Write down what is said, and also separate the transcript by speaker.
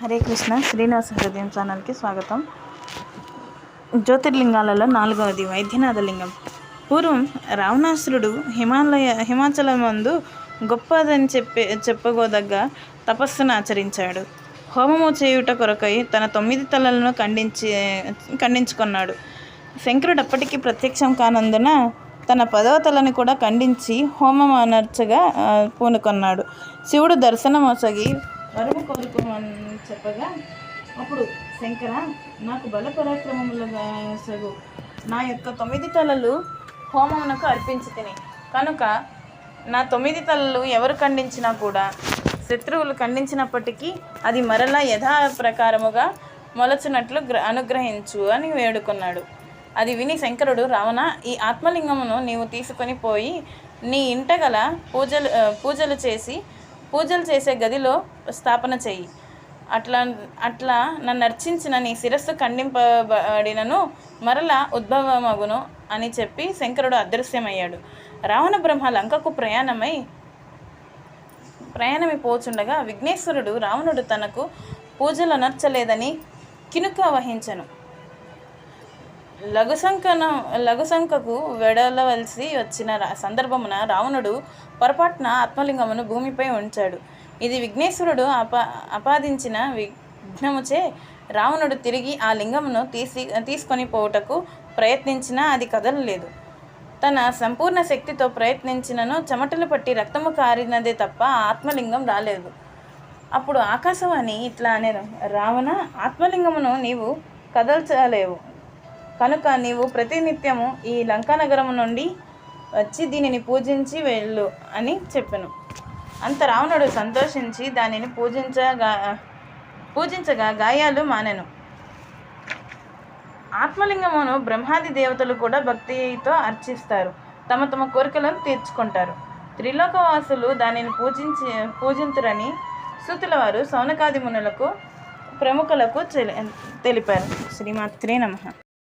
Speaker 1: హరే కృష్ణ. శ్రీనివాస హృదయం ఛానల్కి స్వాగతం. జ్యోతిర్లింగాలలో 4వది వైద్యనాథ లింగం. పూర్వం రావణాసురుడు హిమాచలమందు గొప్పదని చెప్పుకోదగ్గ తపస్సును ఆచరించాడు. హోమము చేయుట కొరకై తన 9 తలలను ఖండించుకున్నాడు. శంకరుడు అప్పటికి ప్రత్యక్షం కానందున తన 10వ తలని కూడా ఖండించి హోమం అనర్చగా పూనుకొన్నాడు. శివుడు దర్శనమొసగి వరము కోరుకోమని చెప్పగా, అప్పుడు శంకర, నాకు బలపరాక్రమములుగా సగు నా యొక్క 9 తలలు హోమమునకు అర్పించితిని కనుక నా 9 తలలు ఎవరు ఖండించినా కూడా, శత్రువులు ఖండించినప్పటికీ అది మరలా యథాప్రకారముగా మొలచినట్లు అనుగ్రహించు అని వేడుకున్నాడు. అది విని శంకరుడు, రావణ, ఈ ఆత్మలింగమును నీవు తీసుకొని పోయి నీ ఇంట గల పూజలు చేసే గదిలో స్థాపన చెయ్యి. అట్లా నన్ను అర్చించిన నీ శిరస్సు ఖండింపబడినను మరలా ఉద్భవమగును అని చెప్పి శంకరుడు అదృశ్యమయ్యాడు. రావణ బ్రహ్మ లంకకు ప్రయాణమి పోచుండగా విఘ్నేశ్వరుడు రావణుడు తనకు పూజలు అనర్చలేదని కినుక వహించెను. లఘుశంకకు వెడలవలసి వచ్చిన సందర్భమున రావణుడు పొరపాటున ఆత్మలింగమును భూమిపై ఉంచాడు. ఇది విఘ్నేశ్వరుడు ఆపాదించిన విఘ్నముచే రావణుడు తిరిగి ఆ లింగమును తీసుకొని పోవుటకు ప్రయత్నించినా అది కదలలేదు. తన సంపూర్ణ శక్తితో ప్రయత్నించినను చెమటలు పట్టి రక్తము కారినదే తప్ప ఆత్మలింగం రాలేదు. అప్పుడు ఆకాశవాణి ఇట్లా అనేను, రావణ, ఆత్మలింగమును నీవు కదల్చలేవు కనుక నీవు ప్రతినిత్యము ఈ లంకానగరము నుండి వచ్చి దీనిని పూజించి వెళ్ళు అని చెప్పెను. అంత రావణుడు సంతోషించి దానిని పూజించగా గాయాలు మానెను. ఆత్మలింగమును బ్రహ్మాది దేవతలు కూడా భక్తితో అర్చిస్తారు, తమ తమ కోరికలను తీర్చుకుంటారు. త్రిలోకవాసులు దానిని పూజింతురని సూతుల వారు సౌనకాది మునులకు ప్రముఖులకు తెలిపారు. శ్రీమాత్రే నమః.